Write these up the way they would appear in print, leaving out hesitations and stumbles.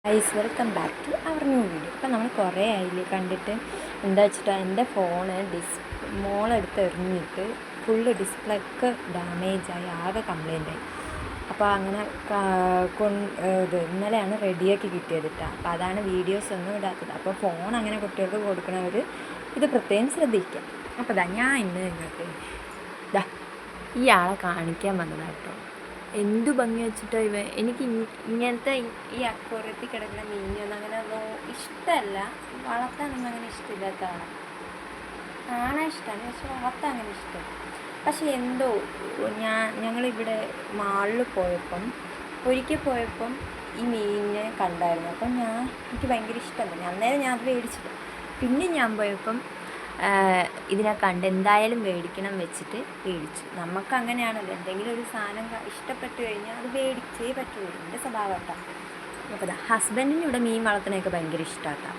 Guys welcome back to our new video. ഇപ്പം നമ്മൾ കുറേ ആയില്ലേ കണ്ടിട്ട്. എന്താ വെച്ചിട്ടാണ് എൻ്റെ ഫോണ് മോളെടുത്ത് എറിഞ്ഞിട്ട് ഫുള്ള് ഡിസ്പ്ലേക്ക് ഡാമേജായി, ആകെ കംപ്ലൈൻ്റായി. അപ്പോൾ അങ്ങനെ ഇന്നലെയാണ് റെഡിയാക്കി കിട്ടിയത് കേട്ടോ. അപ്പോൾ അതാണ് വീഡിയോസ് ഒന്നും ഇടാത്തത്. അപ്പോൾ ഫോൺ അങ്ങനെ കുട്ടികൾക്ക് കൊടുക്കണവർ ഇത് പ്രത്യേകം ശ്രദ്ധിക്കാം. അപ്പോൾ ഞാൻ ഇന്ന് നിങ്ങൾക്ക് ഈ ആളെ കാണിക്കാൻ വന്നതാണ് കേട്ടോ. എന്തു ഭംഗി വെച്ചിട്ടോ എനിക്ക് ഇങ്ങനത്തെ ഈ അക്വേറിയത്തിൽ കിടക്കുന്ന മീനൊന്നും അങ്ങനെ ഇഷ്ടമല്ല, വളർത്താനൊന്നും അങ്ങനെ ഇഷ്ടമില്ലാത്ത ആളാണ്. കാണാൻ ഇഷ്ടമാണ്, പക്ഷെ വളർത്താൻ അങ്ങനെ ഇഷ്ടമല്ല. പക്ഷെ എന്തോ ഞങ്ങളിവിടെ മാളിൽ പോയപ്പം ഒരിക്കൽ പോയപ്പം ഈ മീനിനെ കണ്ടായിരുന്നു. അപ്പം എനിക്ക് ഭയങ്കര ഇഷ്ടമാണ്. അന്നേരം ഞാൻ അത് മേടിച്ചിട്ട് പിന്നെ ഞാൻ പോയപ്പം ഇതിനെ കണ്ട് എന്തായാലും മേടിക്കണം വെച്ചിട്ട് മേടിച്ചു. നമുക്ക് അങ്ങനെയാണല്ലോ, എന്തെങ്കിലും ഒരു സാധനം ഇഷ്ടപ്പെട്ട് കഴിഞ്ഞാൽ അത് മേടിച്ചേ പറ്റുള്ളൂ. എൻ്റെ സ്വഭാവം കേട്ടോ. അപ്പോൾ ഹസ്ബൻഡിന് ഇവിടെ മീൻ വളർത്തുന്നതൊക്കെ ഭയങ്കര ഇഷ്ടമാട്ടോ.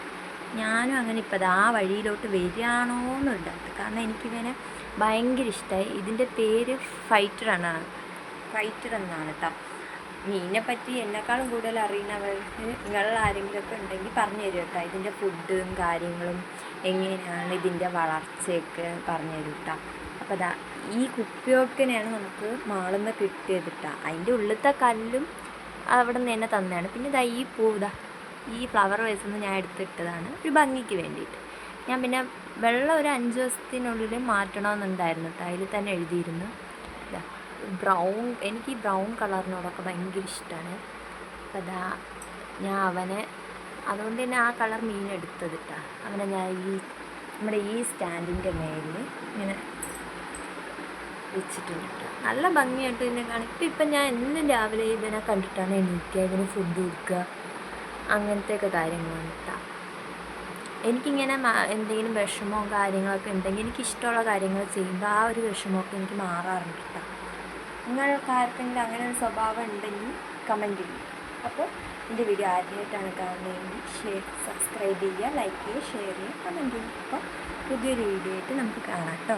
ഞാനും അങ്ങനെ ഇപ്പോൾ ആ വഴിയിലോട്ട് വരികയാണോന്നുണ്ട്. കാരണം എനിക്കിങ്ങനെ ഭയങ്കര ഇഷ്ടമായി. ഇതിൻ്റെ പേര് ഫൈറ്റർ എന്നാണ് കേട്ടോ. മീനിനെ പറ്റി എന്നെക്കാളും കൂടുതൽ അറിയുന്നവർ നിങ്ങളിൽ ആരെങ്കിലുമൊക്കെ ഉണ്ടെങ്കിൽ പറഞ്ഞു തരും കേട്ടോ. ഇതിൻ്റെ ഫുഡും കാര്യങ്ങളും എങ്ങനെയാണ് ഇതിൻ്റെ വളർച്ചയൊക്കെ പറഞ്ഞു തരും കേട്ടോ. അപ്പോൾ ഈ കുപ്പിയൊക്കെയാണ് നമുക്ക് മാളിൽ നിന്ന് കിട്ടിയത് കേട്ടോ. അതിൻ്റെ ഉള്ളിലത്തെ കല്ലും അവിടെ നിന്ന് തന്നെ തന്നെയാണ്. പിന്നെ ഈ ഫ്ലവർ വേസിൽ നിന്ന് ഞാൻ എടുത്തിട്ടതാണ് ഒരു ഭംഗിക്ക് വേണ്ടിയിട്ട്. ഞാൻ പിന്നെ വെള്ളം ഒരു 5 ദിവസത്തിനുള്ളിൽ മാറ്റണമെന്നുണ്ടായിരുന്നു കേട്ടോ. അതിൽ തന്നെ എഴുതിയിരുന്നു എനിക്ക് ഈ ബ്രൗൺ കളറിനോടൊക്കെ ഭയങ്കര ഇഷ്ടമാണ്. അപ്പോൾ ഞാൻ അവനെ അതുകൊണ്ട് തന്നെ ആ കളർ മീൻ എടുത്തത് കേട്ടോ. അവനെ ഞാൻ നമ്മുടെ ഈ സ്റ്റാൻഡിൻ്റെ മേലിൽ ഇങ്ങനെ വെച്ചിട്ടുണ്ട് കേട്ടോ. നല്ല ഭംഗിയായിട്ട് ഇതിനെ കാണിക്കും. ഇപ്പം ഞാൻ എന്നും രാവിലെ ഇതിനെ കണ്ടിട്ടാണ് എണീക്കുക, ഇതിന് ഫുഡ് കൊടുക്കുക, അങ്ങനത്തെയൊക്കെ കാര്യങ്ങളാണ് കേട്ടോ. എനിക്കിങ്ങനെ എന്തെങ്കിലും വിഷമമോ കാര്യങ്ങളൊക്കെ ഉണ്ടെങ്കിൽ എനിക്കിഷ്ടമുള്ള കാര്യങ്ങൾ ചെയ്യുമ്പോൾ ആ ഒരു വിഷമമൊക്കെ എനിക്ക് മാറാറുണ്ട് കേട്ടോ. നിങ്ങൾക്ക് ആർക്കെങ്കിലും അങ്ങനെ ഒരു സ്വഭാവം ഉണ്ടെങ്കിൽ കമൻറ്റ് ചെയ്യും. അപ്പോൾ എൻ്റെ വീഡിയോ ആദ്യമായിട്ടാണ് കാണുന്നതെങ്കിൽ സബ്സ്ക്രൈബ് ചെയ്യുക, ലൈക്ക് ചെയ്യുക, ഷെയർ ചെയ്യുക, കമൻറ്റ് ചെയ്യുക. അപ്പോൾ പുതിയൊരു വീഡിയോ ആയിട്ട് നമുക്ക് കാണാം കേട്ടോ.